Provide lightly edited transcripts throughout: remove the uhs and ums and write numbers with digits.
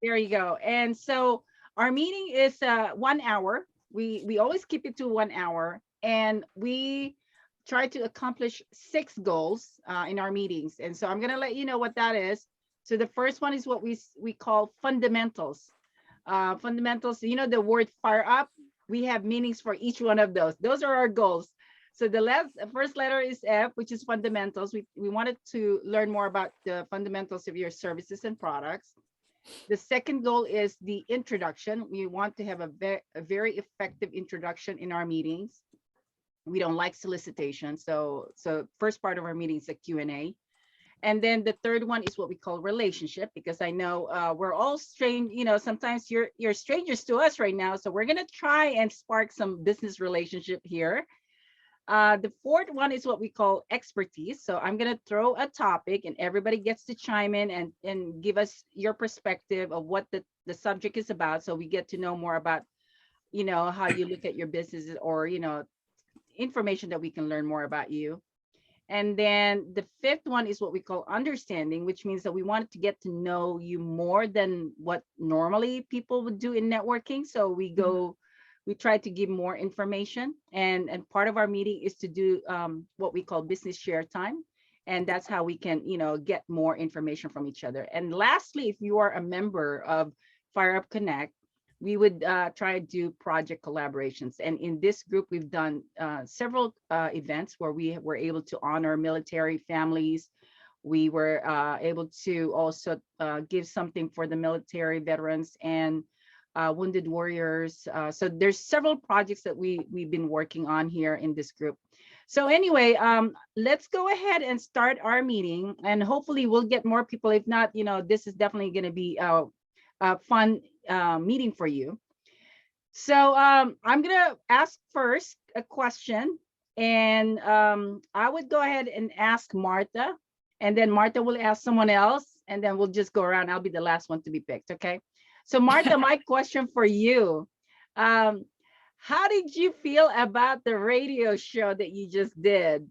There you go. And so our meeting is 1 hour. We always keep it to 1 hour, and we try to accomplish 6 goals in our meetings. And so I'm gonna let you know what that is. So the first one is what we call fundamentals. Fundamentals. You know the word fire up. We have meanings for each one of those. Those are our goals. So first letter is F, which is fundamentals. We wanted to learn more about the fundamentals of your services and products. The second goal is the introduction. We want to have a very effective introduction in our meetings. We don't like solicitation. So first part of our meeting is a Q&A. And then the third one is what we call relationship, because I know we're all strange, sometimes you're strangers to us right now. So we're gonna try and spark some business relationship here. The fourth one is what we call expertise. So I'm going to throw a topic and everybody gets to chime in and give us your perspective of what the subject is about. So we get to know more about, how you look at your businesses, or, information that we can learn more about you. And then the fifth one is what we call understanding, which means that we wanted to get to know you more than what normally people would do in networking. So we try to give more information, and part of our meeting is to do what we call business share time, and that's how we can get more information from each other. And lastly, if you are a member of Fire Up Connect, we would try to do project collaborations. And in this group, we've done several events where we were able to honor military families. We were able to also give something for the military veterans and wounded warriors. So there's several projects that we've been working on here in this group. So anyway, let's go ahead and start our meeting, and hopefully we'll get more people. If not, this is definitely going to be a fun meeting for you. So I'm going to ask first a question, and I would go ahead and ask Martha, and then Martha will ask someone else, and then we'll just go around. I'll be the last one to be picked. Okay. So Martha, my question for you, how did you feel about the radio show that you just did?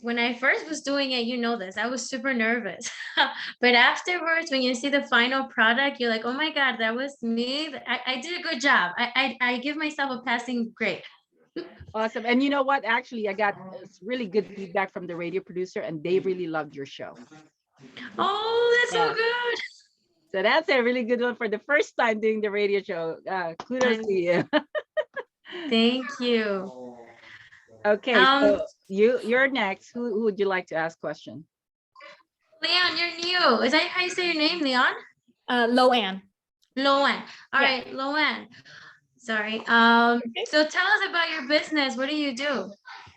When I first was doing it, this, I was super nervous. But afterwards, when you see the final product, you're like, oh my God, that was me. I did a good job. I give myself a passing grade. Awesome. And you know what? Actually, I got really good feedback from the radio producer, and they really loved your show. Oh, that's so good. So that's a really good one for the first time doing the radio show. Kudos to you. Thank you. Okay, so you're next. Who would you like to ask question? Leon, you're new. Is that how you say your name, Leon? Loanne. Loanne. All right, Loanne. Sorry. So tell us about your business. What do you do?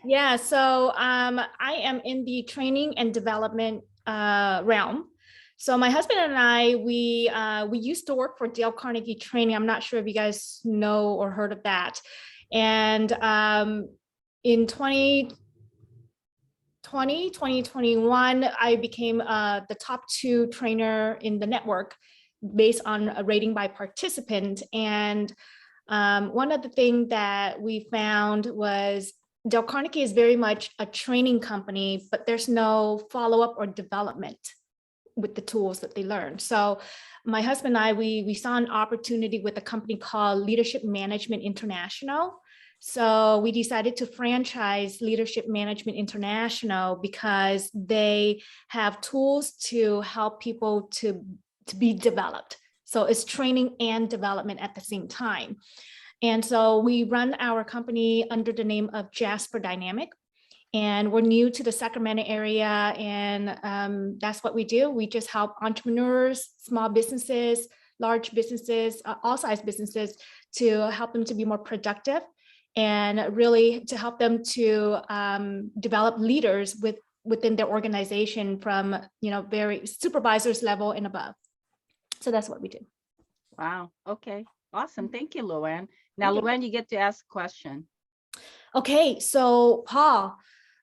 Yeah, so I am in the training and development realm. So my husband and I, we used to work for Dale Carnegie Training. I'm not sure if you guys know or heard of that. And in 2021, I became the top 2 trainer in the network based on a rating by participant. And one of the things that we found was Dale Carnegie is very much a training company, but there's no follow-up or development with the tools that they learn. So my husband and I, we saw an opportunity with a company called Leadership Management International. So we decided to franchise Leadership Management International because they have tools to help people to be developed. So it's training and development at the same time. And so we run our company under the name of Jasper Dynamic. And we're new to the Sacramento area, and that's what we do. We just help entrepreneurs, small businesses, large businesses, all size businesses, to help them to be more productive, and really to help them to develop leaders within their organization from very supervisors level and above. So that's what we do. Wow. Okay. Awesome. Thank you, Loanne. Now, Loanne, you get to ask a question. Okay. So Paul,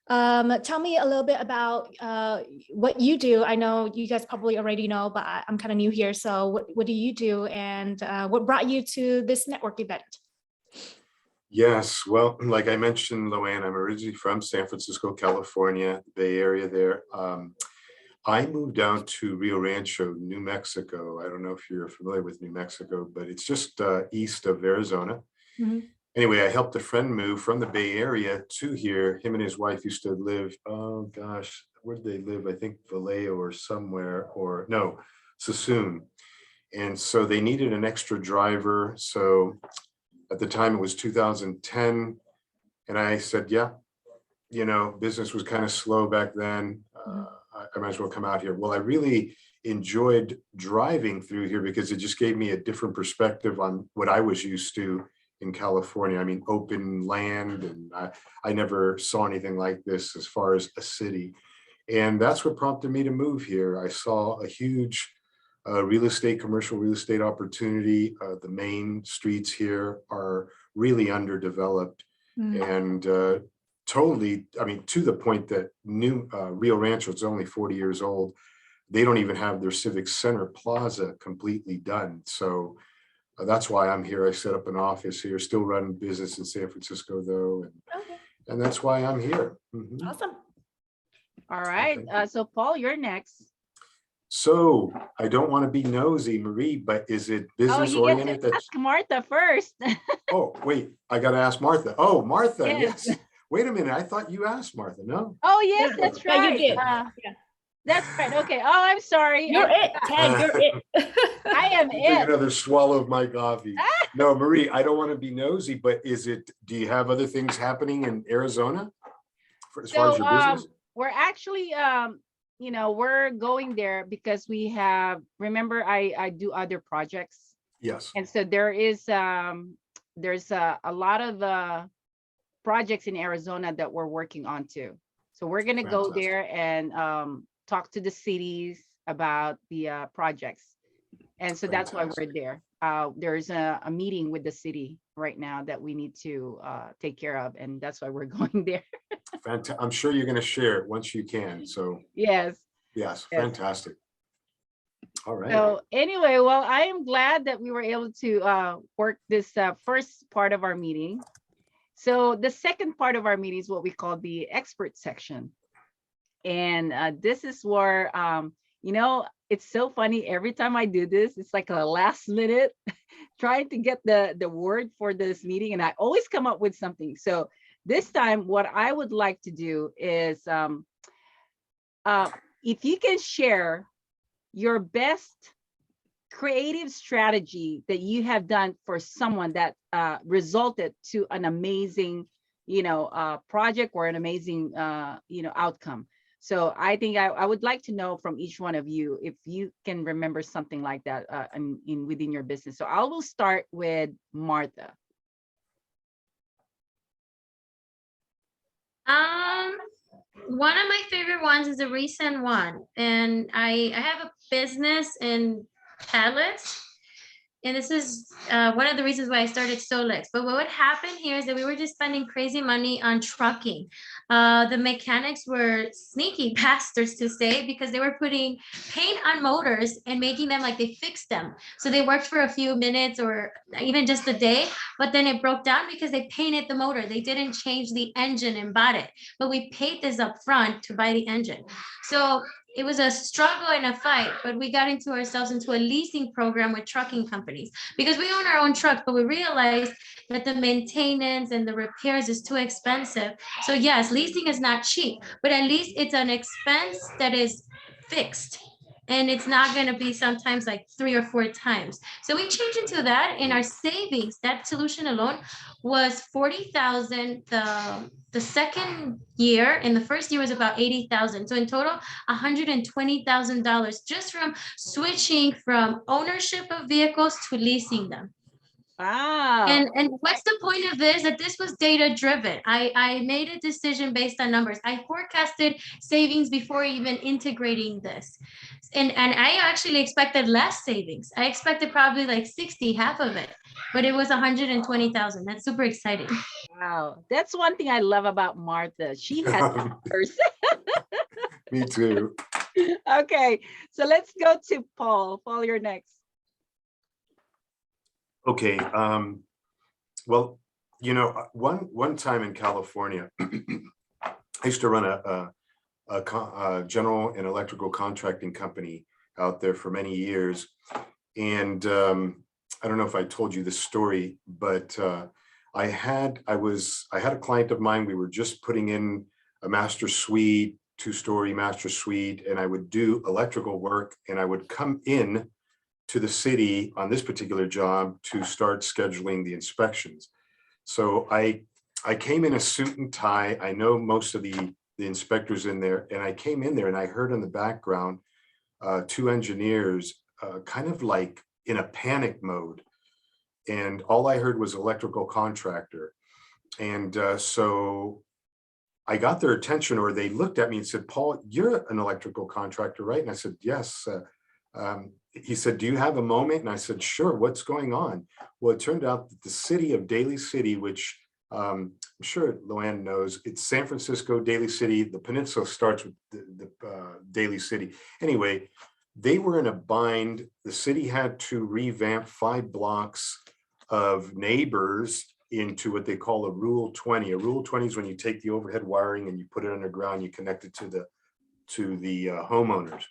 tell me a little bit about what you do. I know you guys probably already know, but I'm kind of new here. So what do you do, and what brought you to this network event? Yes, well, like I mentioned, Loanne, I'm originally from San Francisco, California, Bay Area there. I moved down to Rio Rancho, New Mexico. I don't know if you're familiar with New Mexico, but it's just east of Arizona. Mhm. Anyway, I helped a friend move from the Bay Area to here. Him and his wife used to live, oh gosh, where did they live? I think Vallejo or somewhere, or no, Sassoon. And so they needed an extra driver. So at the time it was 2010. And I said, yeah, business was kind of slow back then. I might as well come out here. Well, I really enjoyed driving through here because it just gave me a different perspective on what I was used to in California. I mean, open land, and I never saw anything like this as far as a city. And that's what prompted me to move here. I saw a huge commercial real estate opportunity. The main streets here are really underdeveloped. Mm. And totally, I mean, to the point that new Rio Rancho is only 40 years old. They don't even have their Civic Center Plaza completely done. So that's why I'm here. I set up an office here, still running business in San Francisco though. Okay, And that's why I'm here. Mhm. awesome. All right. Okay. So Paul, you're next. So I don't want to be nosy, Marie, but is it Oh, business you get oriented? to ask Martha first. Oh, wait, I got to ask Martha. Oh, Martha, Yes. yes. Wait a minute. I thought you asked Martha. No. Oh, yes, Yeah, that's yeah, you right. did. Yeah. That's right. Okay. Oh, I'm sorry. You're it, Ted, you're it. I am Take it. another swallow of my coffee. No, Marie, I don't want to be nosy, but do you have other things happening in Arizona as far as So your business? we're actually we're going there because we have, remember, I do other projects. Yes. And so there's a lot of projects in Arizona that we're working on too. So we're gonna go Fantastic. there and talk to the cities about the projects. And so that's why we're there. There's a meeting with the city right now that we need to take care of, and that's why we're going there. I'm sure you're going to share it once you can. So Yes. yes, Yes. fantastic. All right. So anyway, well, I am glad that we were able to work this first part of our meeting. So the second part of our meeting is what we call the expert section. And this is where, it's so funny. Every time I do this, it's like a last minute trying to get the word for this meeting. And I always come up with something. So this time, what I would like to do is if you can share your best creative strategy that you have done for someone that resulted to an amazing, project or an amazing, outcome. So I think I would like to know from each one of you if you can remember something like that within your business. So I will start with Martha. One of my favorite ones is a recent one, and I have a business in Dallas, and this is one of the reasons why I started Solex. But what would happen here is that we were just spending crazy money on trucking. The mechanics were sneaky bastards, to say, because they were putting paint on motors and making them like they fixed them. So they worked for a few minutes or even just a day, but then it broke down because they painted the motor. They didn't change the engine and bought it, but we paid this up front to buy the engine. So it was a struggle and a fight, but we got ourselves into a leasing program with trucking companies because we own our own trucks, but we realized that the maintenance and the repairs is too expensive. So yes, leasing is not cheap, but at least it's an expense that is fixed. And it's not going to be sometimes like 3 or 4 times. So we changed into that, and our savings, that solution alone was 40,000. The second year, and the first year was about 80,000. So in total, $120,000 just from switching from ownership of vehicles to leasing them. Wow. And what's the point of this? That this was data driven. I made a decision based on numbers. I forecasted savings before even integrating this. And I actually expected less savings. I expected probably like 60, half of it, but it was 120,000. That's super exciting. Wow. That's one thing I love about Martha. She has numbers. Me too. Okay. So let's go to Paul. Paul, you're next. Okay. Well, one time in California, I used to run a general and electrical contracting company out there for many years. And I don't know if I told you this story, but I had a client of mine. We were just putting in a master suite, 2-story master suite, and I would do electrical work, and I would come in to the city on this particular job to start scheduling the inspections. So I came in a suit and tie. I know most of the inspectors in there, and I came in there and I heard in the background 2 engineers kind of like in a panic mode. And all I heard was electrical contractor. And so I got their attention, or they looked at me and said, "Paul, you're an electrical contractor, right?" And I said, "Yes." He said, "Do you have a moment?" And I said, "Sure. What's going on?" Well, it turned out that the city of Daly City, which I'm sure Luann knows, it's San Francisco, Daly City. The peninsula starts with the Daly City. Anyway, they were in a bind. The city had to revamp 5 blocks of neighbors into what they call a Rule 20. A Rule 20 is when you take the overhead wiring and you put it underground, you connect it to the homeowners.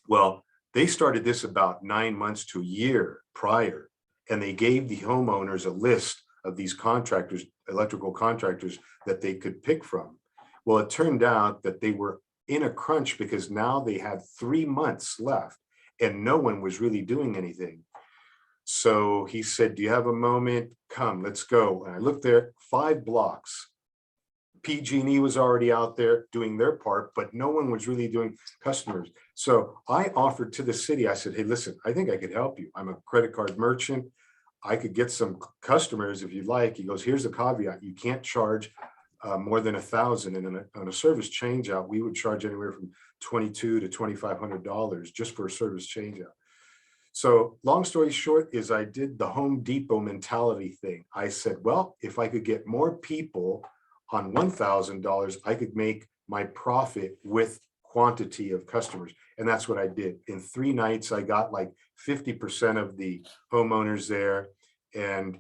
Well, they started this about 9 months to a year prior, and they gave the homeowners a list of these contractors, electrical contractors, that they could pick from. Well, it turned out that they were in a crunch because now they had 3 months left and no one was really doing anything. So he said, "Do you have a moment? Come, let's go." And I looked there, 5 blocks. PG&E was already out there doing their part, but no one was really doing customers. So I offered to the city, I said, "Hey, listen, I think I could help you. I'm a credit card merchant. I could get some customers if you'd like." He goes, "Here's the caveat. You can't charge more than $1,000, and on a service change out, we would charge anywhere from $2,200 to $2,500 just for a service change out." So long story short is I did the Home Depot mentality thing. I said, well, if I could get more people on $1,000, I could make my profit with quantity of customers. And that's what I did. In 3 nights, I got like 50% of the homeowners there. And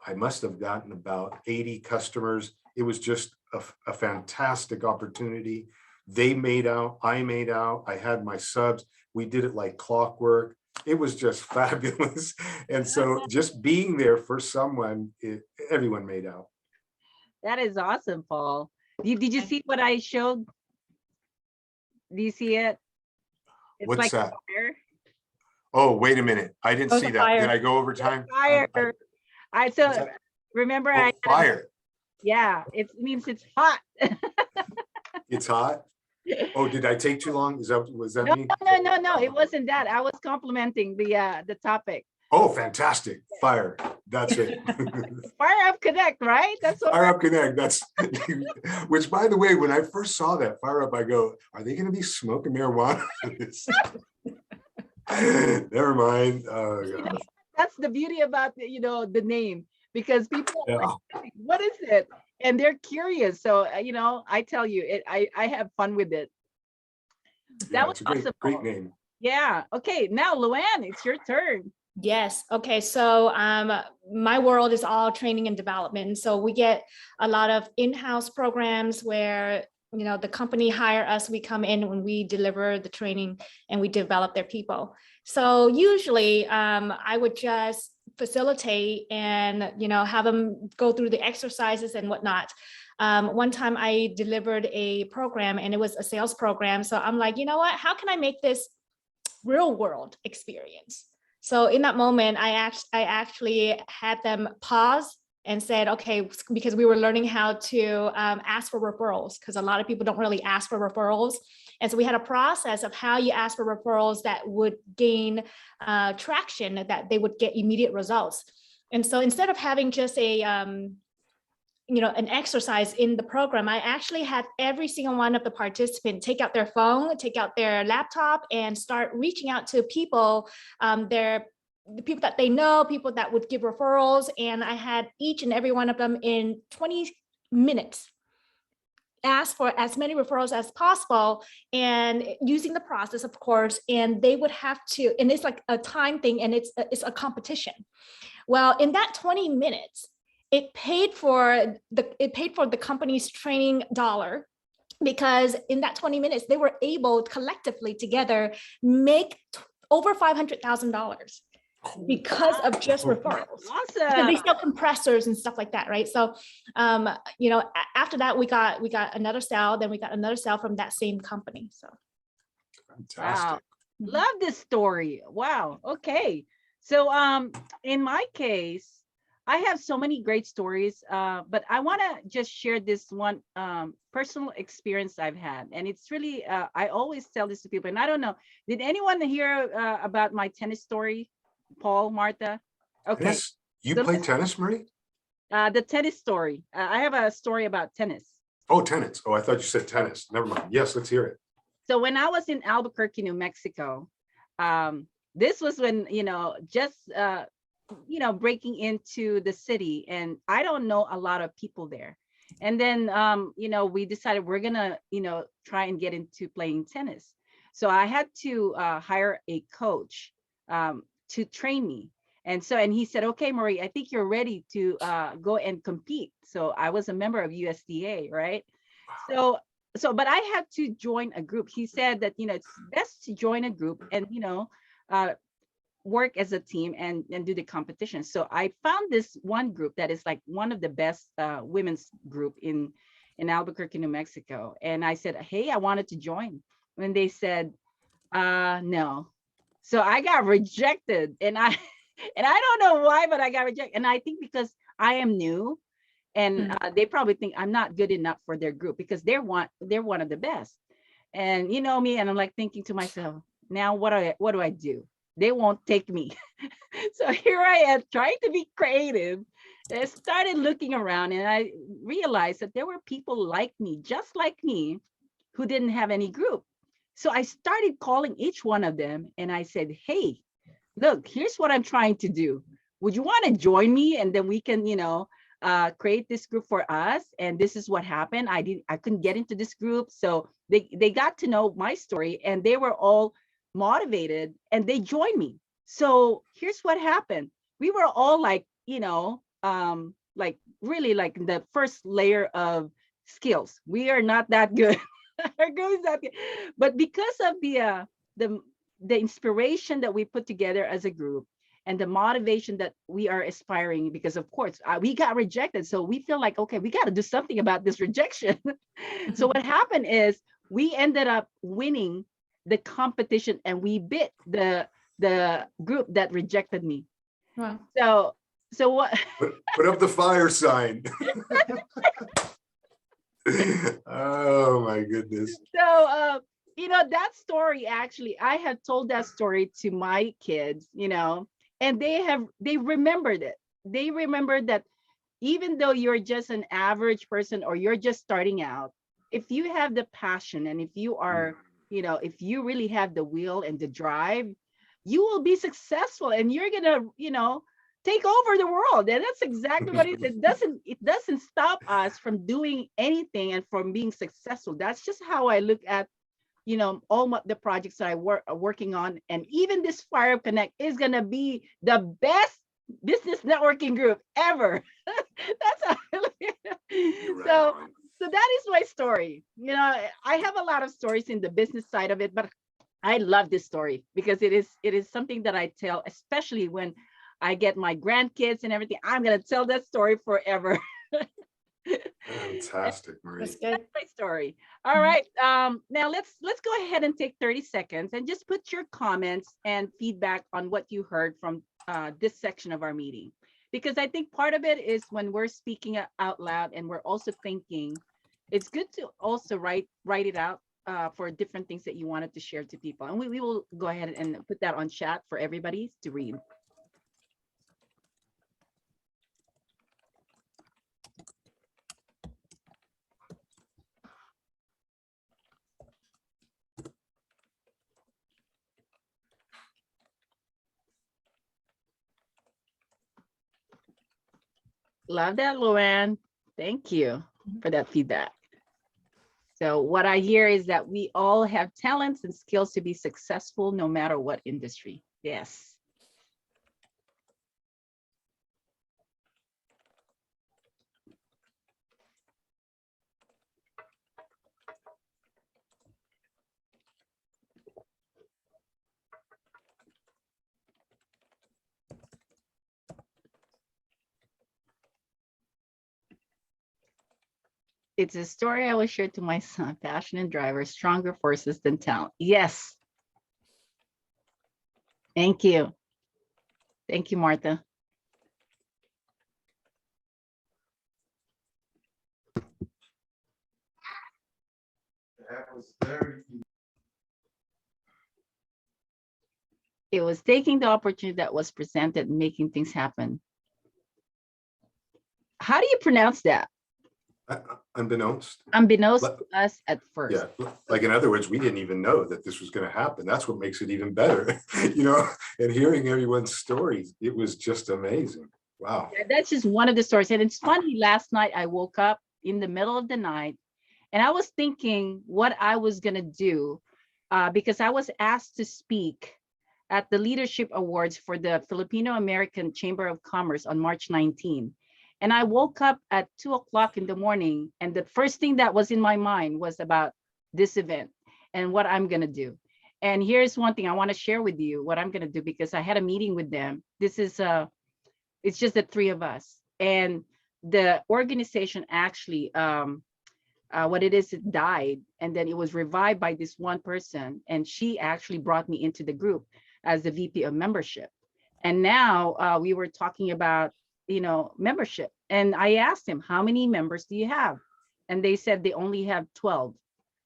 I must have gotten about 80 customers. It was just a fantastic opportunity. They made out, I made out, I had my subs. We did it like clockwork. It was just fabulous. And so just being there for someone, everyone made out. That is awesome, Paul. Did you see what I showed? Do you see it? It's What's like that? fire. Oh, wait a minute. I didn't Oh, see the that. fire. Did I go over time? Fire. What's So that? remember, Oh, fire. yeah, it means it's hot. It's hot. Oh, did I take too long? Was that No, me? no, it wasn't that. I was complimenting the topic. Oh, fantastic. Fire. That's it. Fire Up Connect, right? That's what Fire Up Connect. That's which, by the way, when I first saw that Fire Up, I go, are they going to be smoking marijuana? Never mind. Oh, gosh. that's the beauty about the name, because people are Yeah. like, what is it? And they're curious. So I tell you, I have fun with it. Yeah, Was it's a great, awesome. great name. Yeah. Okay. Now, Luann, it's your turn. Yes. Okay. So my world is all training and development. So we get a lot of in-house programs where, the company hire us, we come in when we deliver the training and we develop their people. So usually I would just facilitate and, have them go through the exercises and whatnot. One time I delivered a program and it was a sales program. So I'm like, you know what, how can I make this real world experience? So in that moment, I actually had them pause and said, okay, because we were learning how to ask for referrals, because a lot of people don't really ask for referrals. And so we had a process of how you ask for referrals that would gain traction, that they would get immediate results. And so instead of having just an exercise in the program, I actually had every single one of the participants take out their phone, take out their laptop, and start reaching out to people, the people that they know, people that would give referrals. And I had each and every one of them in 20 minutes ask for as many referrals as possible, and using the process, of course, and they would have to, and it's like a time thing, and it's a competition. Well, in that 20 minutes, it paid for the company's training dollar. because in that 20 minutes, they were able collectively together make over $500,000 because of just referrals. Because they Awesome. sell compressors and stuff like that, right? So, you know, after that, we got another sale, then we got another sale from that same company. So, Fantastic. Love this story. Wow. Okay. So in my case, I have so many great stories, but I want to just share this one personal experience I've had. And it's really, I always tell this to people, and I don't know, did anyone hear about my tennis story, Paul, Martha? Okay. Tennis? You So play let's- tennis, Marie? The tennis story. I have a story about tennis. Oh, tennis. Oh, I thought you said tennis. Never mind. Yes, let's hear it. So when I was in Albuquerque, New Mexico, this was when, just, breaking into the city, and I don't know a lot of people there. And then, we decided we're gonna, try and get into playing tennis. So I had to hire a coach to train me. And he said, okay, Marie, I think you're ready to go and compete. So I was a member of USDA, right? But I had to join a group. He said that, it's best to join a group and, work as a team and do the competition. So I found this one group that is like one of the best women's group in Albuquerque, New Mexico. And I said, hey, I wanted to join. When they said, no. So I got rejected, and I and I don't know why, but I got rejected. And I think because I am new, and they probably think I'm not good enough for their group because they're one of the best. And you know me, and I'm like thinking to myself, now what do I do? They won't take me. So here I am trying to be creative. And I started looking around, and I realized that there were people like me, just like me, who didn't have any group. So I started calling each one of them, and I said, hey, look, here's what I'm trying to do. Would you want to join me? And then we can, create this group for us. And this is what happened. I couldn't get into this group. So they got to know my story, and they were all motivated, and they joined me. So here's what happened. We were all like, like really like the first layer of skills. We are not that good. Our group is not good. But because of the inspiration that we put together as a group, and the motivation that we are aspiring, because of course we got rejected, so we feel like, okay, we got to do something about this rejection. So what happened is we ended up winning the competition, and we beat the group that rejected me. wow. So what? Put up the fire sign. Oh my goodness. So that story, actually, I have told that story to my kids, and they remembered it. They remembered that even though you're just an average person, or you're just starting out, if you have the passion, and if you are, if you really have the will and the drive, you will be successful, and you're gonna, take over the world. And that's exactly what it is. It doesn't stop us from doing anything and from being successful. That's just how I look at, all the projects that I working on. And even this Fire Up Connect is gonna be the best business networking group ever. That's how I look at it. So that is my story. I have a lot of stories in the business side of it, but I love this story because it is something that I tell, especially when I get my grandkids and everything. I'm gonna tell that story forever. Fantastic, Marie. That's good. That's my story. All right. Now let's go ahead and take 30 seconds and just put your comments and feedback on what you heard from this section of our meeting. Because I think part of it is when we're speaking out loud and we're also thinking, it's good to also write it out for different things that you wanted to share to people. And we will go ahead and put that on chat for everybody to read. Love that, Luann. Thank you for that feedback. So what I hear is that we all have talents and skills to be successful no matter what industry. Yes. It's a story I will share to my son. Passionate driver, stronger forces than talent. Yes. Thank you. Thank you, Martha. That was very. It was taking the opportunity that was presented and making things happen. How do you pronounce that? Unbeknownst. Unbeknownst Let- to us at first. Yeah, like in other words, we didn't even know that this was going to happen. That's what makes it even better, you know, and hearing everyone's stories, it was just amazing. Wow. Yeah, that's just one of the stories. And it's funny, last night I woke up in the middle of the night and I was thinking what I was going to do because I was asked to speak at the Leadership Awards for the Filipino American Chamber of Commerce on March 19. And I woke up at 2 o'clock in the morning. And the first thing that was in my mind was about this event and what I'm going to do. And here's one thing I want to share with you what I'm going to do, because I had a meeting with them. This is it's just the three of us. And the organization actually, what it is, it died. And then it was revived by this one person. And she actually brought me into the group as the VP of membership. And now we were talking about, you know, membership. And I asked them, how many members do you have? And they said they only have 12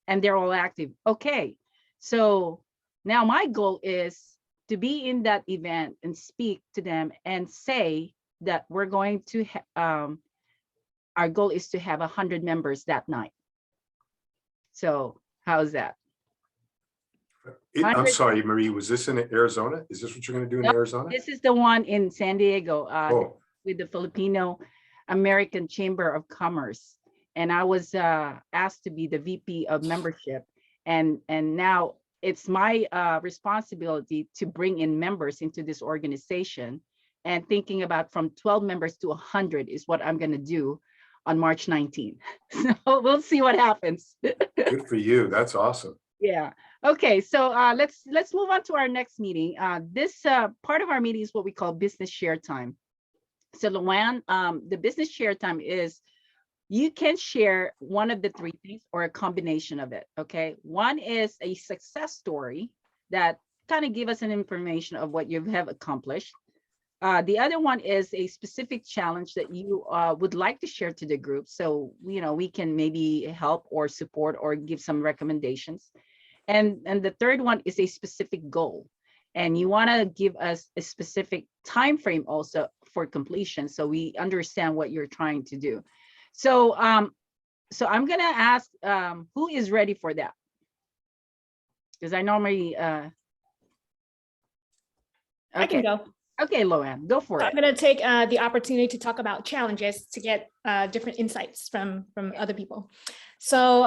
and they're all active. Okay. So now my goal is to be in that event and speak to them and say that we're going to, our goal is to have 100 members that night. So how's that? I'm 100 sorry, Marie, was this in Arizona? Is this what you're going to do in No, Arizona? This is the one in San Diego Oh, with the Filipino American Chamber of Commerce. And I was asked to be the VP of membership. And now it's my responsibility to bring in members into this organization, and thinking about from 12 members to 100 is what I'm going to do on March 19th. So we'll see what happens. good for you. That's awesome. Yeah. Okay. So let's move on to our next meeting. This part of our meeting is what we call business share time. So Luann, the business share time is you can share one of the three things or a combination of it. Okay. One is a success story that kind of give us an information of what you have accomplished. The other one is a specific challenge that you would like to share to the group. So, you know, we can maybe help or support or give some recommendations. And the third one is a specific goal. And you want to give us a specific time frame also for completion, so we understand what you're trying to do. So so I'm going to ask who is ready for that? Because I normally I can okay. go. Okay, Luann, go for I'm it. going to take the opportunity to talk about challenges to get different insights from other people. So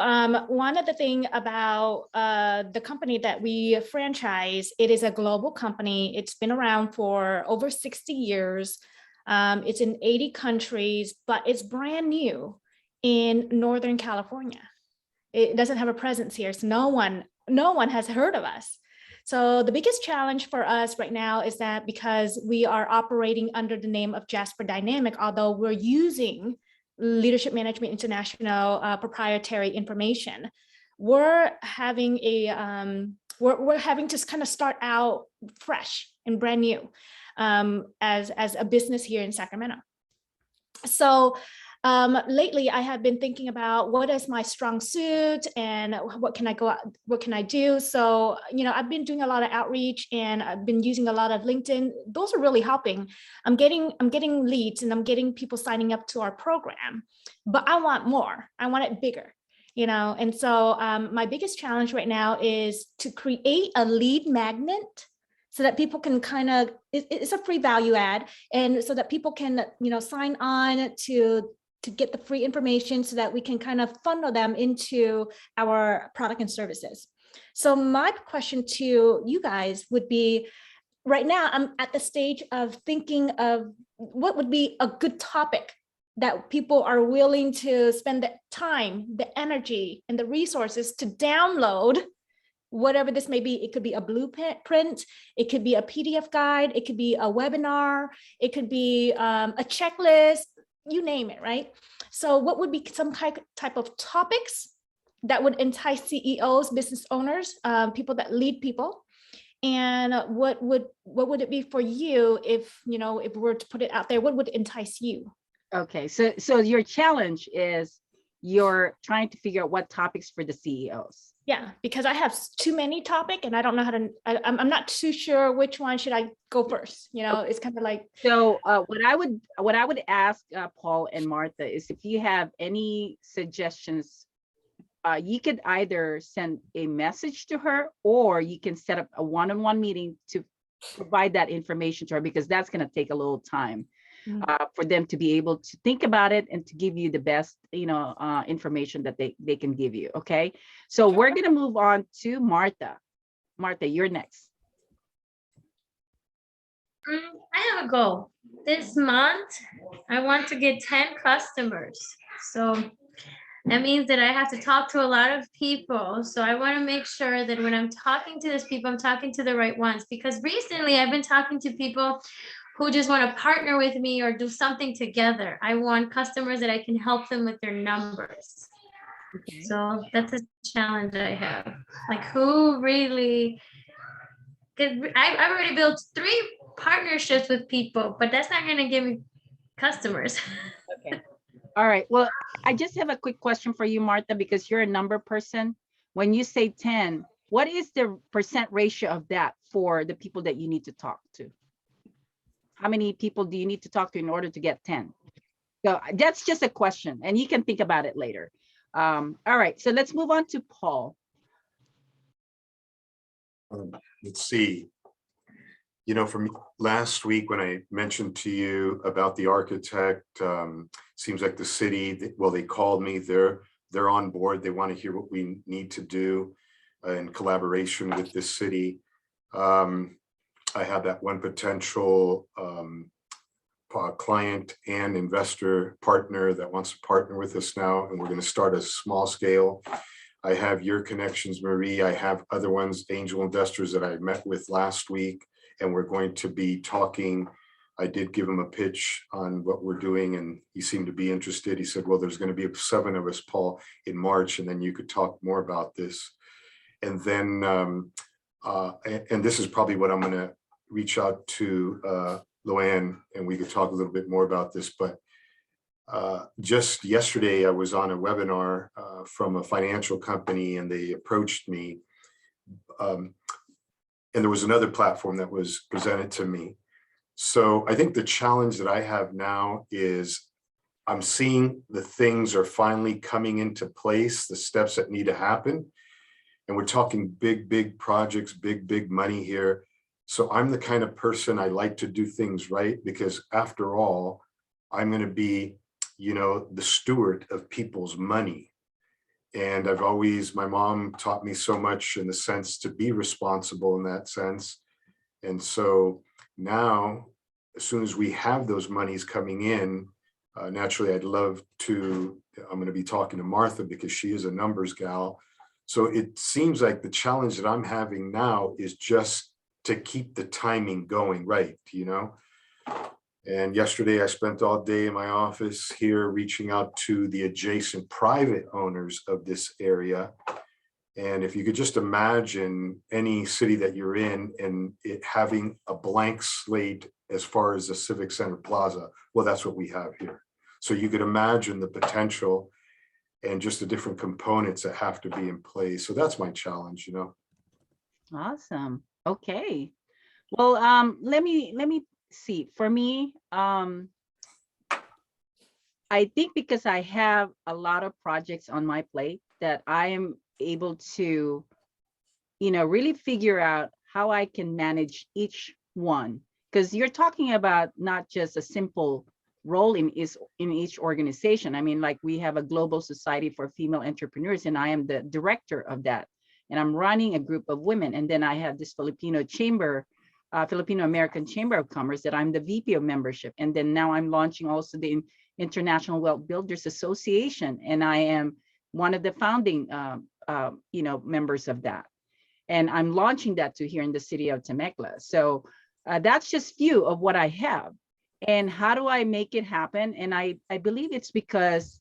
one of the thing about the company that we franchise, it is a global company. It's been around for over 60 years. It's in 80 countries, but it's brand new in Northern California. It doesn't have a presence here, so no one has heard of us. So the biggest challenge for us right now is that because we are operating under the name of Jasper Dynamic, although we're using Leadership Management International proprietary information, we're having we're having to kind of start out fresh and brand new as a business here in Sacramento. So lately I have been thinking about what is my strong suit and what can I do? So, you know, I've been doing a lot of outreach and I've been using a lot of LinkedIn. Those are really helping. I'm getting leads and I'm getting people signing up to our program, but I want more. I want it bigger, you know? And so my biggest challenge right now is to create a lead magnet so that people can kind of, it's a free value add. And so that people can, you know, sign on to get the free information so that we can kind of funnel them into our product and services. So my question to you guys would be, right now I'm at the stage of thinking of what would be a good topic that people are willing to spend the time, the energy, and the resources to download, whatever this may be. It could be a blueprint, it could be a PDF guide, it could be a webinar, it could be a checklist, you name it, right? So what would be some type of topics that would entice CEOs, business owners, people that lead people? And what would it be for you if, you know, if we were to put it out there, what would entice you? Okay, so your challenge is you're trying to figure out what topics for the CEOs. Yeah, because I have too many topic and I don't know how to, I'm not too sure which one should I go first. You know, it's kind of like. So what I would ask Paul and Martha is if you have any suggestions, you could either send a message to her or you can set up a one-on-one meeting to provide that information to her, because that's going to take a little time for them to be able to think about it and to give you the best, you know, information that they can give you. Okay, so we're going to move on to Martha. Martha, you're next. I have a goal. This month, I want to get 10 customers. So that means that I have to talk to a lot of people. So I want to make sure that when I'm talking to these people, I'm talking to the right ones, because recently I've been talking to people who just want to partner with me or do something together. I want customers that I can help them with their numbers. Okay. So that's a challenge I have. Like, who really, because I've already built 3 partnerships with people, but that's not going to give me customers. Okay. All right. Well, I just have a quick question for you, Martha, because you're a number person. When you say 10, what is the percent ratio of that for the people that you need to talk to? How many people do you need to talk to in order to get 10? So that's just a question, and you can think about it later. All right. So let's move on to Paul. Let's see. You know, from last week when I mentioned to you about the architect, seems like the city, well, they called me, they're on board. They want to hear what we need to do in collaboration with this city. I have that one potential client and investor partner that wants to partner with us now, and we're going to start a small scale. I have your connections, Marie. I have other ones, angel investors that I met with last week, and we're going to be talking. I did give him a pitch on what we're doing, and he seemed to be interested. He said, well, there's going to be 7 of us, Paul, in March, and then you could talk more about this. And then, and this is probably what I'm going to reach out to Luann, and we could talk a little bit more about this. But just yesterday, I was on a webinar from a financial company, and they approached me. And there was another platform that was presented to me. So I think the challenge that I have now is I'm seeing the things are finally coming into place, the steps that need to happen. And we're talking big projects, big money here. So I'm the kind of person, I like to do things right, because after all, I'm going to be, you know, the steward of people's money. And I've always, my mom taught me so much in the sense to be responsible in that sense. And so now, as soon as we have those monies coming in, naturally, I'd love to, I'm going to be talking to Martha because she is a numbers gal. So it seems like the challenge that I'm having now is just to keep the timing going right, you know? And yesterday I spent all day in my office here reaching out to the adjacent private owners of this area. And if you could just imagine any city that you're in and it having a blank slate as far as the Civic Center Plaza, well, that's what we have here. So you could imagine the potential and just the different components that have to be in place. So that's my challenge, you know. Awesome. Okay. Well, let me see. For me, I think because I have a lot of projects on my plate that I am able to, you know, really figure out how I can manage each one. Because you're talking about not just a simple role in each organization. I mean, like we have a Global Society for Female Entrepreneurs, and I am the director of that. And I'm running a group of women. And then I have this Filipino American Chamber of Commerce that I'm the VP of membership. And then now I'm launching also the International Wealth Builders Association. And I am one of the founding, you know, members of that. And I'm launching that to here in the city of Temecula. So that's just few of what I have. And how do I make it happen? And I believe it's because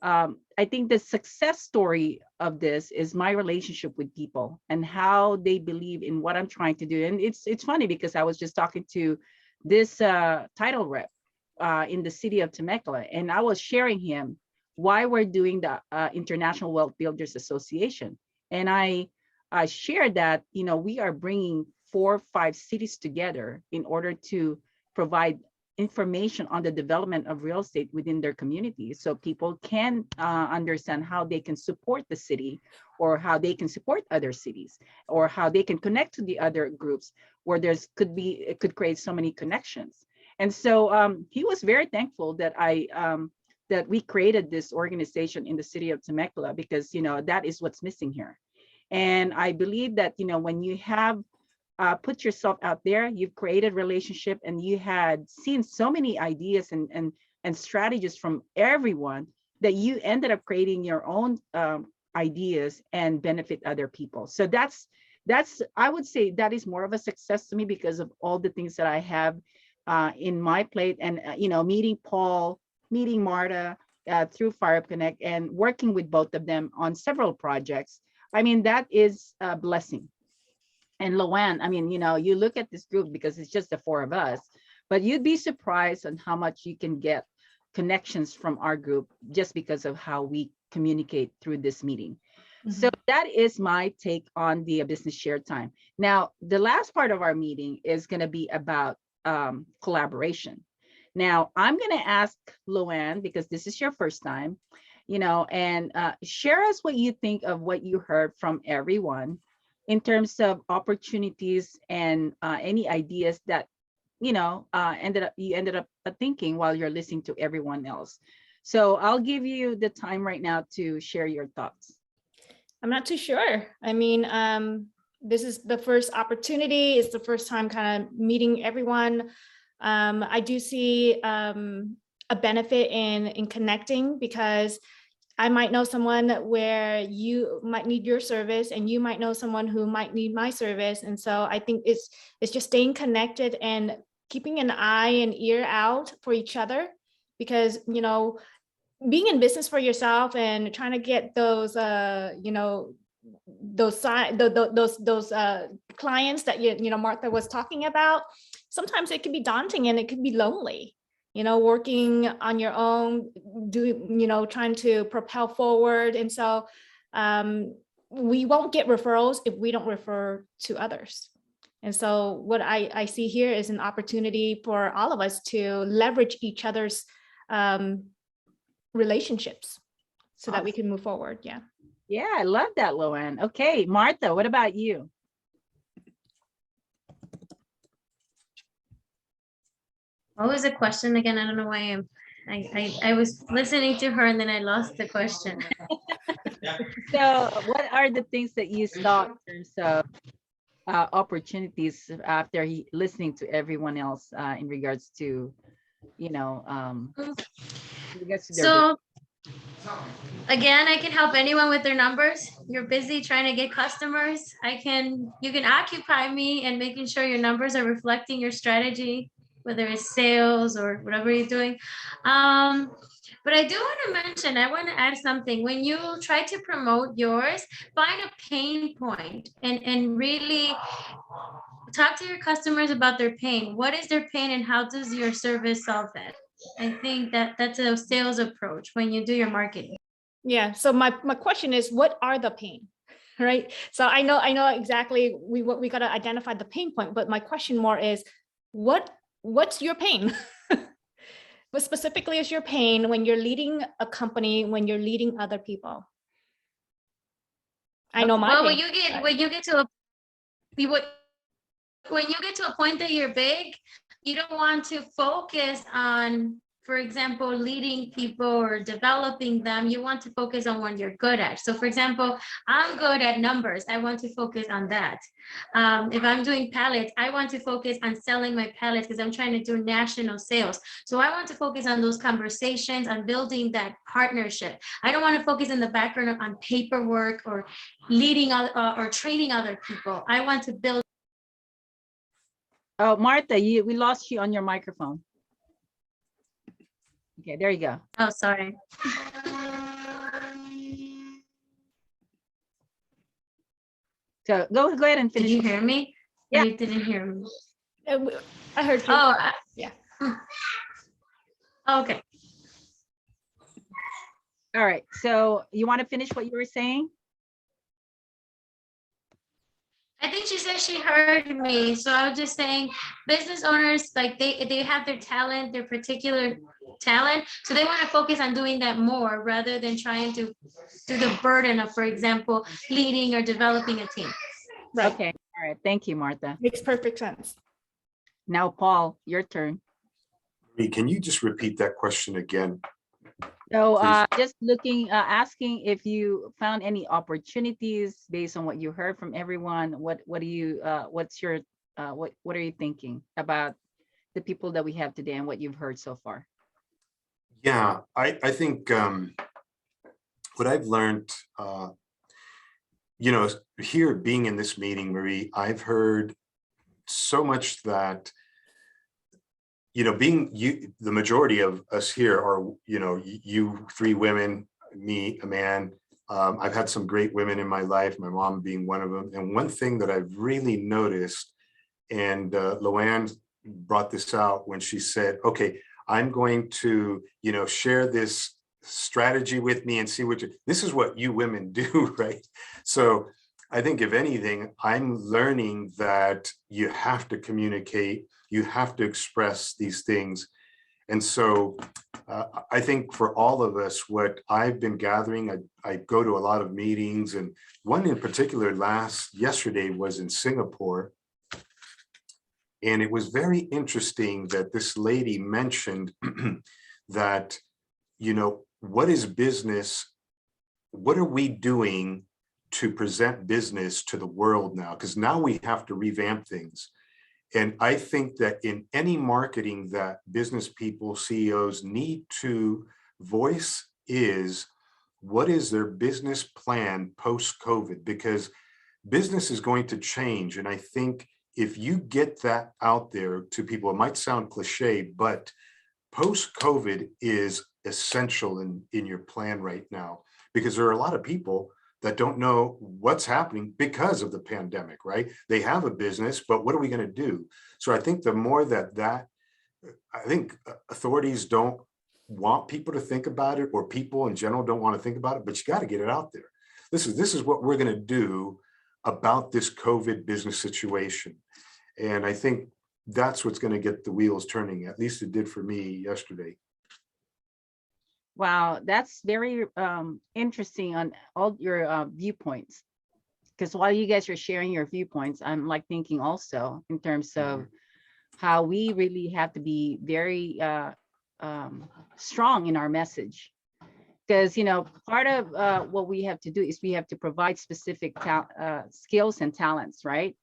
I think the success story of this is my relationship with people and how they believe in what I'm trying to do. And it's funny because I was just talking to this title rep in the city of Temecula, and I was sharing him why we're doing the International Wealth Builders Association. And I shared that, you know, we are bringing 4 or 5 cities together in order to provide information on the development of real estate within their communities, so people can understand how they can support the city, or how they can support other cities, or how they can connect to the other groups where it could create so many connections. And so he was very thankful that that we created this organization in the city of Temecula, because, you know, that is what's missing here. And I believe that, you know, when you have put yourself out there, you've created relationship, and you had seen so many ideas and strategies from everyone, that you ended up creating your own ideas and benefit other people. So that's I would say that is more of a success to me, because of all the things that I have in my plate, and you know, meeting Paul, meeting Marta through Fire Up Connect, and working with both of them on several projects. I mean, that is a blessing. And Loanne, I mean, you know, you look at this group because it's just the 4 of us, but you'd be surprised on how much you can get connections from our group just because of how we communicate through this meeting. So that is my take on the business share time. Now, the last part of our meeting is going to be about collaboration. Now, I'm going to ask Loanne, because this is your first time, you know, and share us what you think of what you heard from everyone in terms of opportunities and any ideas that, you know, you ended up thinking while you're listening to everyone else. So I'll give you the time right now to share your thoughts. I'm not too sure. I mean, this is the first opportunity. It's the first time kind of meeting everyone. I do see a benefit in connecting, because I might know someone where you might need your service, and you might know someone who might need my service. And so I think it's just staying connected and keeping an eye and ear out for each other, because, you know, being in business for yourself and trying to get those, you know, those clients that you know, Martha was talking about, sometimes it can be daunting and it can be lonely. You know, working on your own, you know, trying to propel forward. And so we won't get referrals if we don't refer to others. And so what I see here is an opportunity for all of us to leverage each other's relationships so that we can move forward. Yeah. Yeah, I love that, Loanne. Okay, Martha, what about you? What was the question again? I don't know why I was listening to her and then I lost the question. So what are the things that you saw in terms of opportunities after listening to everyone else in regards to, you know, in regards to their So again, I can help anyone with their numbers. You're busy trying to get customers. You can occupy me and making sure your numbers are reflecting your strategy, whether it's sales or whatever you're doing. But I do want to mention, I want to add something. When you try to promote yours, find a pain point and really talk to your customers about their pain. What is their pain and how does your service solve that? I think that's a sales approach when you do your marketing. Yeah. So my question is, what are the pain? Right. So I know exactly what we got to identify the pain point, but my question more is, what's your pain? What specifically is your pain when you're leading a company, when you're leading other people? I know my well, pain. when you get to a point that you're big, you don't want to focus on, for example, leading people or developing them. You want to focus on what you're good at. So for example, I'm good at numbers. I want to focus on that. If I'm doing pallets, I want to focus on selling my pallets because I'm trying to do national sales. So I want to focus on those conversations, on building that partnership. I don't want to focus in the background on paperwork or leading or training other people. I want to build. Oh, Martha, we lost you on your microphone. Okay, there you go. Oh, sorry. So go ahead and Did finish. you hear me? Yeah. Or you didn't hear me? I heard you. Oh, Yeah. okay. All right. So you want to finish what you were saying? I think she said she heard me. So I was just saying business owners, like they have their talent, their particular talent. So they want to focus on doing that more rather than trying to do the burden of, for example, leading or developing a team. Right. Okay. All right. Thank you, Martha. Makes perfect sense. Now, Paul, your turn. Can you just repeat that question again? So Please. just looking, asking if you found any opportunities based on what you heard from everyone. What do you, what's your, what are you thinking about the people that we have today and what you've heard so far? Yeah, I think what I've learned, you know, here being in this meeting, Marie, I've heard so much that, you know, being you, the majority of us here are, you know, you three women, me, a man. I've had some great women in my life, my mom being one of them. And one thing that I've really noticed, and Loanne brought this out when she said, okay, I'm going to, you know, share this strategy with me and see what you, this is what you women do, right? So I think if anything, I'm learning that you have to communicate, you have to express these things. And so I think for all of us, what I've been gathering, I go to a lot of meetings, and one in particular yesterday was in Singapore. And it was very interesting that this lady mentioned that, you know, what is business? What are we doing to present business to the world now? Because now we have to revamp things. And I think that in any marketing that business people, CEOs need to voice is, what is their business plan post-COVID? Because business is going to change. And I think if you get that out there to people, it might sound cliche, but post-COVID is essential in your plan right now, because there are a lot of people that don't know what's happening because of the pandemic, right? They have a business, but what are we going to do? So I think the more that I think authorities don't want people to think about it, or people in general don't want to think about it, but you got to get it out there. This is what we're going to do about this COVID business situation. And I think that's what's going to get the wheels turning. At least it did for me yesterday. Wow, that's very interesting on all your viewpoints. Because while you guys are sharing your viewpoints, I'm like thinking also in terms of how we really have to be very strong in our message. Because, you know, part of what we have to do is we have to provide specific skills and talents, right?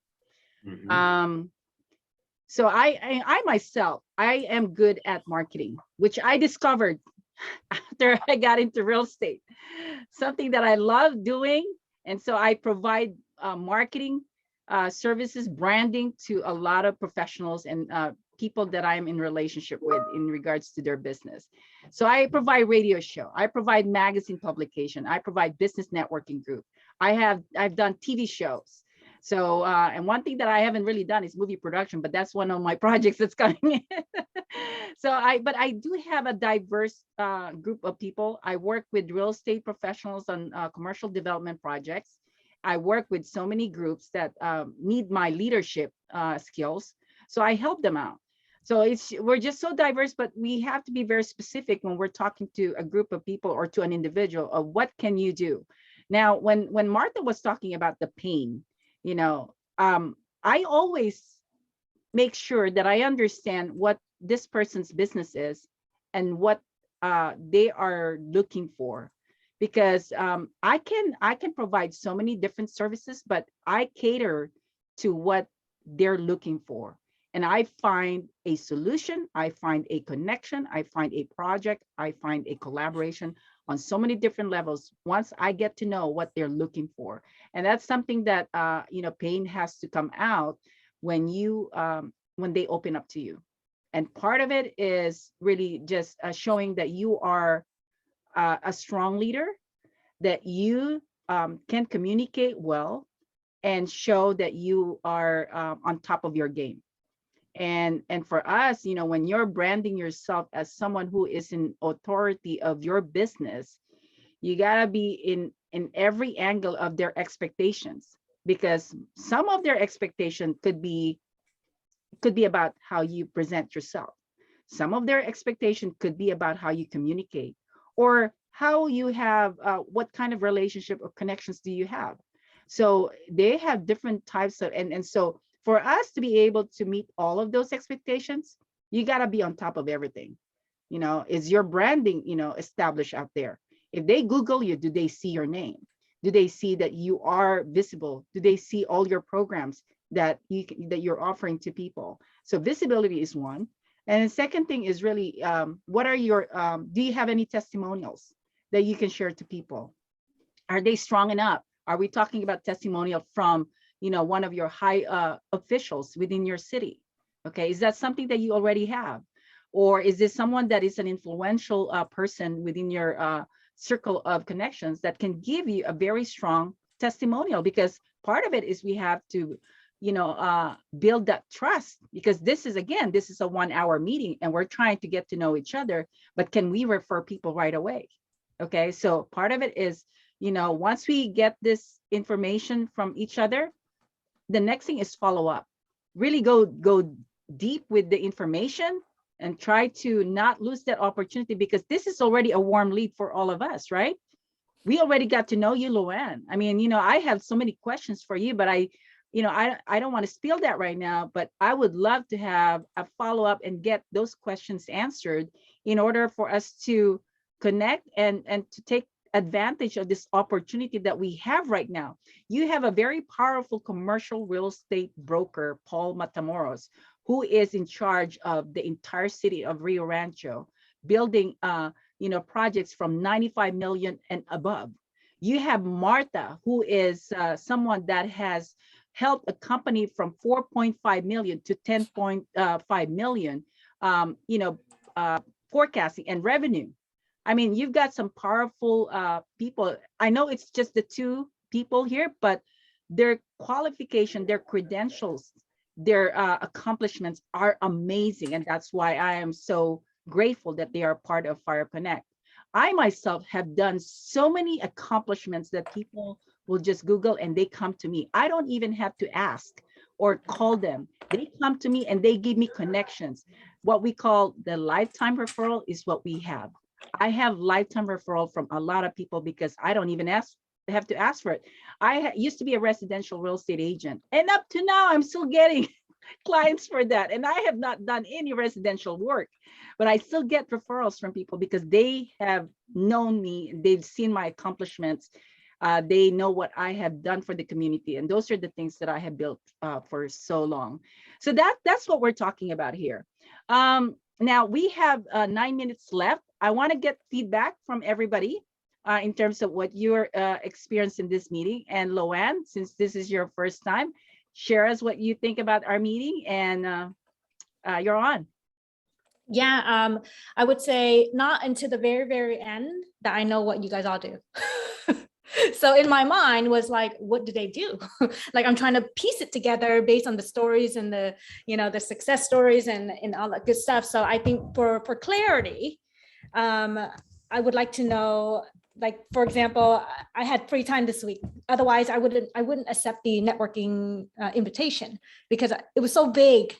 So I myself, I am good at marketing, which I discovered after I got into real estate, something that I love doing. And so I provide marketing services, branding to a lot of professionals and people that I'm in relationship with in regards to their business. So I provide radio show, I provide magazine publication, I provide business networking group. I've done TV shows. So and one thing that I haven't really done is movie production, but that's one of my projects that's coming in. So but I do have a diverse group of people. I work with real estate professionals on commercial development projects. I work with so many groups that need my leadership skills. So I help them out. So we're just so diverse, but we have to be very specific when we're talking to a group of people or to an individual of what can you do. Now, when Martha was talking about the pain, you know, I always make sure that I understand what this person's business is and what they are looking for, because I can provide so many different services, but I cater to what they're looking for. And I find a solution, I find a connection, I find a project, I find a collaboration on so many different levels once I get to know what they're looking for. And that's something that you know, pain has to come out when you when they open up to you. And part of it is really just showing that you are a strong leader, that you can communicate well, and show that you are on top of your game. And for us, you know, when you're branding yourself as someone who is in authority of your business, you gotta be in every angle of their expectations, because some of their expectation could be about how you present yourself. Some of their expectation could be about how you communicate, or how you have what kind of relationship or connections do you have. So they have different types of, and so for us to be able to meet all of those expectations, you got to be on top of everything. You know, is your branding, you know, established out there? If they Google you, do they see your name? Do they see that you are visible? Do they see all your programs that that you're offering to people? So visibility is one. And the second thing is really, what are your, do you have any testimonials that you can share to people? Are they strong enough? Are we talking about testimonial from, you know, one of your high officials within your city? Okay, is that something that you already have? Or is this someone that is an influential person within your circle of connections that can give you a very strong testimonial? Because part of it is we have to, you know, build that trust, because this is, again, this is a 1 hour meeting and we're trying to get to know each other, but can we refer people right away? Okay, so part of it is, you know, once we get this information from each other, the next thing is follow up. Really go deep with the information and try to not lose that opportunity, because this is already a warm lead for all of us, right? We already got to know you, Luann. I mean, you know, I have so many questions for you, but I don't want to spill that right now, but I would love to have a follow-up and get those questions answered in order for us to connect and to take advantage of this opportunity that we have right now. You have a very powerful commercial real estate broker, Paul Matamoros, who is in charge of the entire city of Rio Rancho, building you know, projects from 95 million and above. You have Martha, who is someone that has helped a company from 4.5 million to 10.5 million, you know, forecasting and revenue. I mean, you've got some powerful people. I know it's just the two people here, but their qualification, their credentials, their accomplishments are amazing. And that's why I am so grateful that they are part of Fire Connect. I myself have done so many accomplishments that people will just Google and they come to me. I don't even have to ask or call them. They come to me and they give me connections. What we call the lifetime referral is what we have. I have lifetime referral from a lot of people because I don't even have to ask for it. I used to be a residential real estate agent, and up to now, I'm still getting clients for that. And I have not done any residential work, but I still get referrals from people because they have known me, they've seen my accomplishments, they know what I have done for the community. And those are the things that I have built for so long. So that's what we're talking about here. Now we have 9 minutes left. I want to get feedback from everybody in terms of what you're experienced in this meeting. And Luann, since this is your first time, share us what you think about our meeting, and you're on. Yeah, I would say not until the very, very end that I know what you guys all do. So in my mind was like, what do they do? Like, I'm trying to piece it together based on the stories and the, you know, the success stories and all that good stuff. So I think for clarity, I would like to know, like, for example, I had free time this week. Otherwise, I wouldn't accept the networking invitation because it was so vague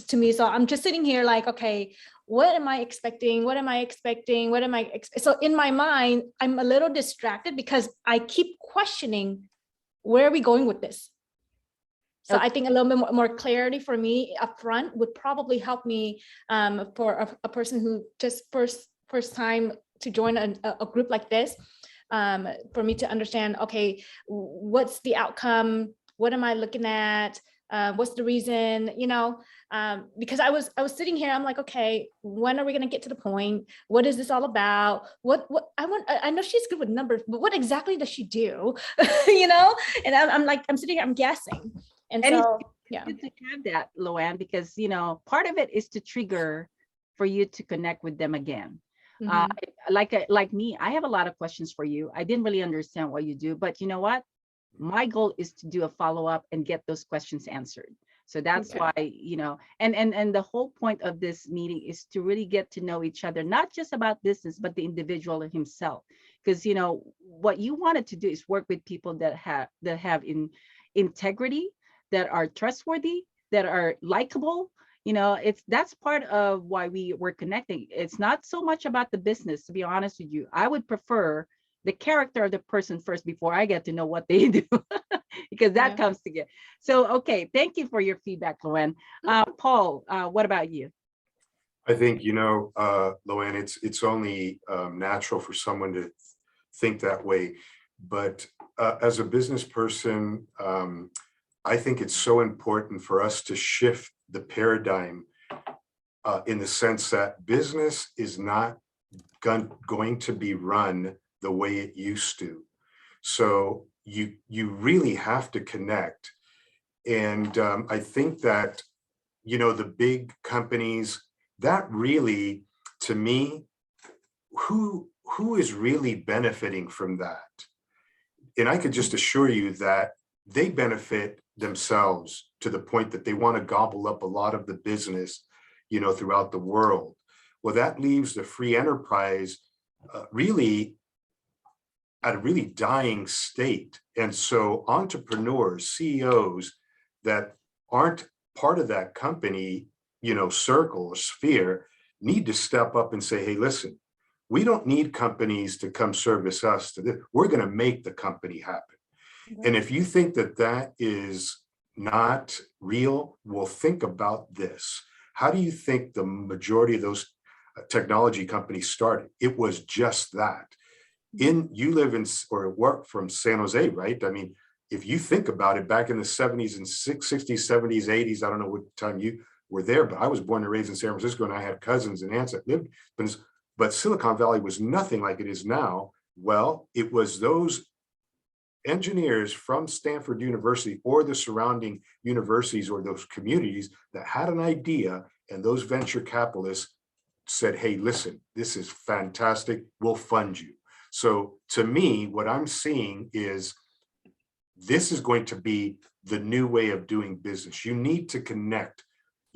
to me. So I'm just sitting here like, okay, what am I expecting? What am I expecting? What am I? So in my mind, I'm a little distracted because I keep questioning, where are we going with this? So I think a little bit more clarity for me up front would probably help me for a person who just first time to join a group like this, for me to understand, okay, what's the outcome? What am I looking at? What's the reason, you know, because I was sitting here, I'm like, okay, when are we going to get to the point? What is this all about? I know she's good with numbers, but what exactly does she do? You know, and I'm sitting here, I'm guessing. And so Yeah. Good to have that, Loanne, because part of it is to trigger for you to connect with them again. Mhm. Like me, I have a lot of questions for you. I didn't really understand what you do, but you know what? My goal is to do a follow-up and get those questions answered. So that's Okay. why, and the whole point of this meeting is to really get to know each other, not just about business, but the individual himself. Because what you wanted to do is work with people that have integrity, that are trustworthy, that are likable. That's part of why we were connecting. It's not so much about the business, to be honest with you. I would prefer the character of the person first before I get to know what they do, because that Yeah. comes together. So, okay, thank you for your feedback, Loanne. Paul, what about you? I think, Loanne, it's only natural for someone to think that way. But as a business person, I think it's so important for us to shift the paradigm in the sense that business is not going to be run the way it used to. So you really have to connect. And I think that, the big companies, that really, to me, who is really benefiting from that? And I could just assure you that they benefit themselves to the point that they want to gobble up a lot of the business, throughout the world. Well, that leaves the free enterprise really at a really dying state. And so entrepreneurs, CEOs that aren't part of that company, circle or sphere, need to step up and say, hey, listen, we don't need companies to come service us. We're going to make the company happen. And if you think that that is not real, well, think about this. How do you think the majority of those technology companies started? It was just that. You live in or work from San Jose, right? I mean, if you think about it, back in the 70s and 60s, 70s, 80s, I don't know what time you were there, but I was born and raised in San Francisco, and I had cousins and aunts that lived, but Silicon Valley was nothing like it is now. Well, it was those engineers from Stanford University or the surrounding universities or those communities that had an idea, and those venture capitalists said, hey, listen, this is fantastic, we'll fund you. So to me, what I'm seeing is this is going to be the new way of doing business. You need to connect.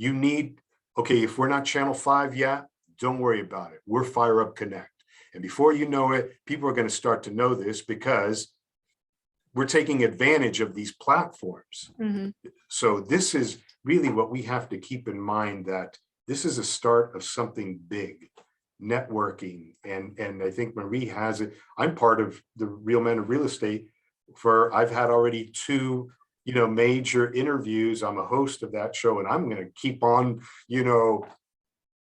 Okay, if we're not Channel 5 yet, don't worry about it. We're Fire Up Connect. And before you know it, people are going to start to know this because we're taking advantage of these platforms. Mhm. So this is really what we have to keep in mind, that this is a start of something big, networking. And I think Marie has it. I'm part of the Real Men of Real Estate I've had already 2, major interviews. I'm a host of that show, and I'm going to keep on,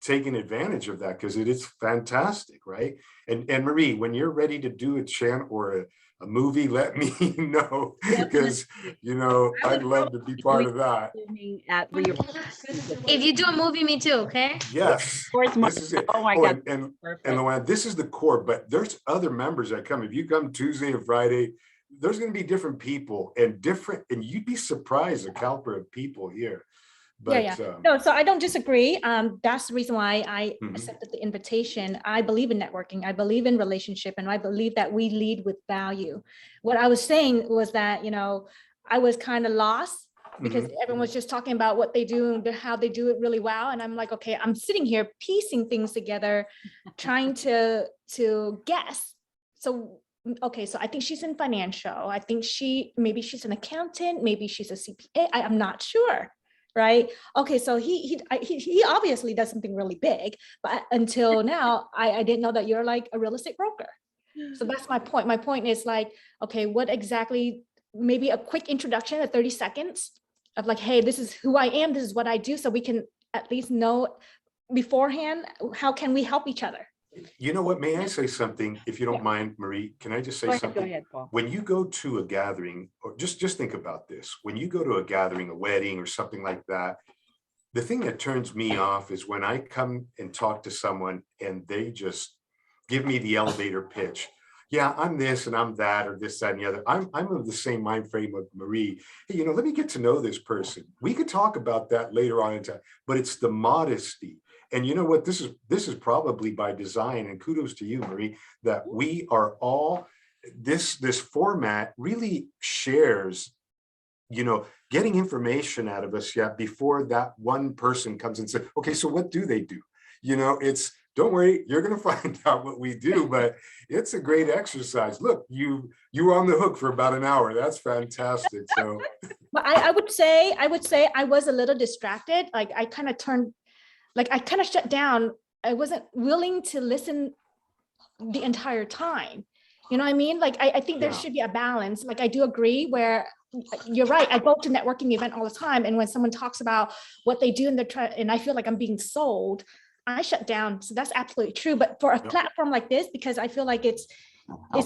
taking advantage of that because it is fantastic, right? And Marie, when you're ready to do a channel or a movie, let me know, because I'd love to be part of that. At Rio. If you do a movie, me too, okay? Yes, this is it. Oh my God. And Perfect. Luann, this is the core, but there's other members that come. If you come Tuesday and Friday, there's going to be different people and you'd be surprised the caliber of people here. But Yeah. No, so I don't disagree. That's the reason why I Mhm. accepted the invitation. I believe in networking. I believe in relationship, and I believe that we lead with value. What I was saying was that, I was kind of lost because everyone was just talking about what they do and how they do it really well. And I'm like, okay, I'm sitting here piecing things together, trying to guess. So, okay, so I think she's in financial. I think maybe she's an accountant, maybe she's a CPA. I'm not sure. Right. Okay. So he obviously does something really big, but until now, I didn't know that you're like a real estate broker. So that's my point. My point is like, okay, what exactly, maybe a quick introduction at 30 seconds of like, hey, this is who I am. This is what I do. So we can at least know beforehand, how can we help each other? You know what? May I say something, if you don't mind, Marie? Can I just say something? Go ahead, Paul. When you go to a gathering, or just think about this, when you go to a gathering, a wedding or something like that, the thing that turns me off is when I come and talk to someone and they just give me the elevator pitch. yeah, I'm this and I'm that, or this, that, and the other. I'm of the same mind frame of Marie. Hey, let me get to know this person. We could talk about that later on in time, but it's the modesty. And you know what? This is probably by design, and kudos to you, Marie, that we are all this format really shares, getting information out of us yet before that one person comes and says, okay, so what do they do? It's, don't worry, you're going to find out what we do, but it's a great exercise. Look, you were on the hook for about an hour. That's fantastic. So, But I would say I was a little distracted. Like I kind of shut down. I wasn't willing to listen the entire time. You know what I mean? Like I think there Yeah. should be a balance. Like I do agree where you're right. I go to networking event all the time. And when someone talks about what they do and I feel like I'm being sold, I shut down. So that's absolutely true. But for a Yep. platform like this, because I feel like it's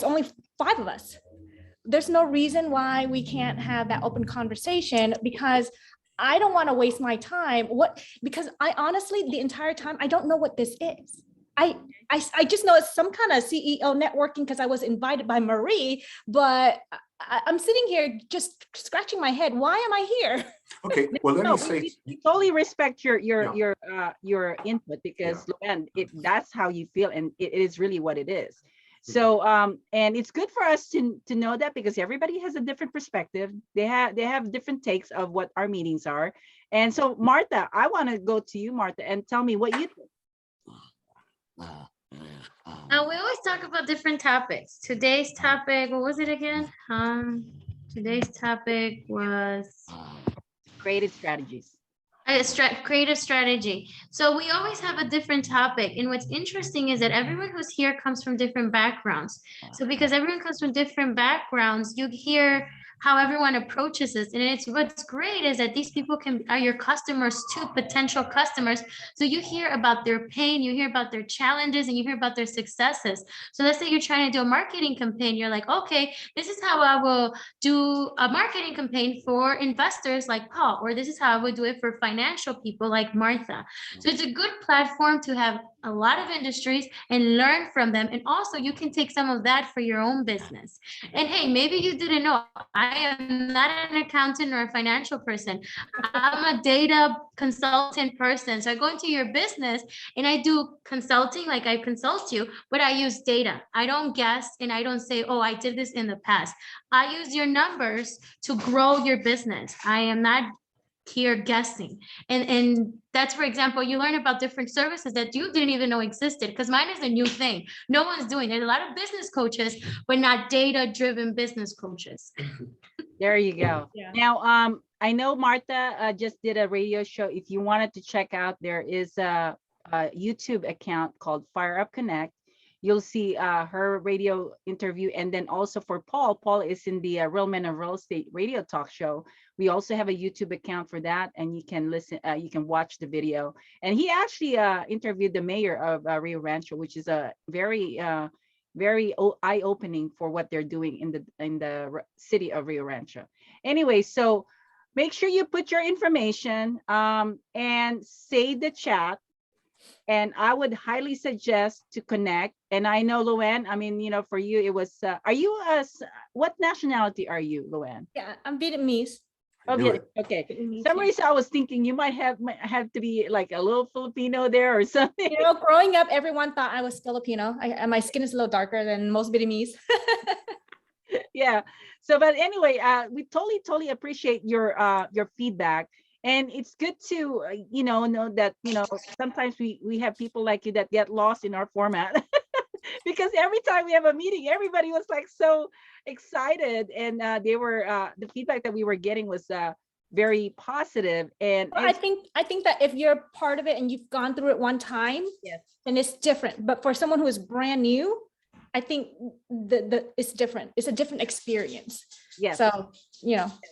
only 5 of us, there's no reason why we can't have that open conversation, because I don't want to waste my time. Because I honestly, the entire time, I don't know what this is. I just know it's some kind of CEO networking because I was invited by Marie, but I'm sitting here just scratching my head. Why am I here? okay, well, let No, me say, we totally respect your Yeah. your input, because Luann, that's how you feel, and it is really what it is. So and it's good for us to know that, because everybody has a different perspective. They have different takes of what our meetings are. And so Martha, I want to go to you, Martha, and tell me what you think. We always talk about different topics. Today's topic, what was it again? Today's topic was Creative strategies. creative strategy. So we always have a different topic. And what's interesting is that everyone who's here comes from different backgrounds. So because everyone comes from different backgrounds, you hear how everyone approaches this. And it's what's great is that these people are your customers too, potential customers. So you hear about their pain, you hear about their challenges, and you hear about their successes. So let's say you're trying to do a marketing campaign. You're like, okay, this is how I will do a marketing campaign for investors like Paul, or this is how I would do it for financial people like Martha. So it's a good platform to have a lot of industries and learn from them. And also you can take some of that for your own business. And hey, maybe you didn't know, I am not an accountant or a financial person. I'm a data consultant person. So I go into your business and I do consulting, like I consult you, but I use data. I don't guess and I don't say, oh, I did this in the past. I use your numbers to grow your business. I am not here guessing. And that's, for example, you learn about different services that you didn't even know existed, because mine is a new thing. No one's doing it. There's a lot of business coaches, but not data-driven business coaches. There you go. Yeah. Now, I know Martha just did a radio show. If you wanted to check out, there is a YouTube account called Fire Up Connect. You'll see her radio interview. And then also for Paul is in the Real Men of Real Estate radio talk show. We also have a YouTube account for that, and you can listen, you can watch the video. And he actually interviewed the mayor of Rio Rancho, which is a very eye-opening for what they're doing in the city of Rio Rancho. Anyway, so make sure you put your information and save the chat. And I would highly suggest to connect. And I know, Luann, I mean, for you, it was, what nationality are you, Luann? Yeah, I'm Vietnamese. I knew Okay, it. okay. Vietnamese, Some yeah. reason I was thinking you might have to be like a little Filipino there or something. You know, growing up, everyone thought I was Filipino. My skin is a little darker than most Vietnamese. Yeah. So, but anyway, we totally appreciate your feedback. And it's good to know that sometimes we have people like you that get lost in our format. Because every time we have a meeting, everybody was like so excited, and they were the feedback that we were getting was very positive. And Well, I think that if you're part of it and you've gone through it one time, yes, then it's different. But for someone who is brand new, I think it's different. It's a different experience. yes. So,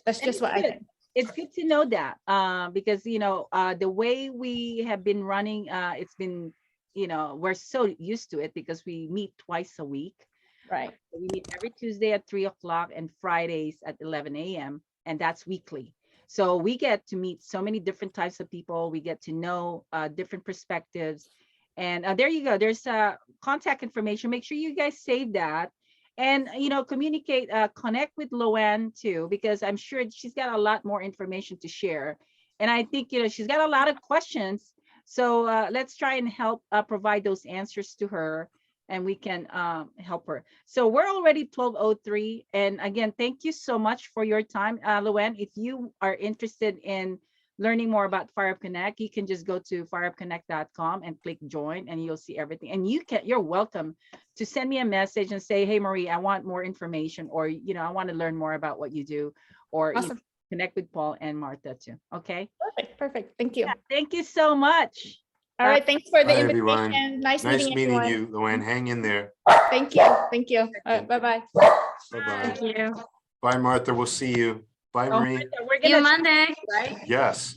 that's And just what I it's think. It's good to know that because the way we have been running, it's been we're so used to it because we meet twice a week. Right. We meet every Tuesday at 3 o'clock and Fridays at 11 a.m. and that's weekly. So we get to meet so many different types of people. We get to know different perspectives. And there you go. There's contact information. Make sure you guys save that. And, communicate, connect with Loanne too, because I'm sure she's got a lot more information to share. And I think, she's got a lot of questions. So let's try and help provide those answers to her, and we can help her. So we're already 12:03. And again, thank you so much for your time, Loanne. If you are interested in learning more about FireUp Connect, you can just go to fireupconnect.com and click join, and you'll see everything. And you're welcome to send me a message and say, hey, Marie, I want more information, or, I want to learn more about what you do, or you Awesome. connect with Paul and Martha too. Okay. Perfect. Thank you. Thank you so much. All right. Thanks for the Bye, everyone. invitation. Nice Nice meeting meeting everyone. you, Luann. Hang in there. Thank you. Thank you. All right, bye-bye. Bye-bye. Thank you. Bye, Martha. We'll see you. Bye, Oh, Marie. Martha, we're See you gonna, Monday. right? Yes.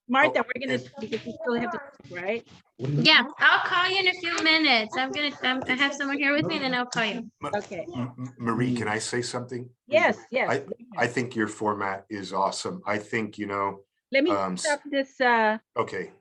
Martha, Oh, we're gonna, and- because we still have to, right? Yeah, I'll call you in a few minutes. I have someone here with me, and then I'll call you. Okay. Marie, can I say something? Yes, yes. I think your format is awesome. I think, Let me um, stop this, okay.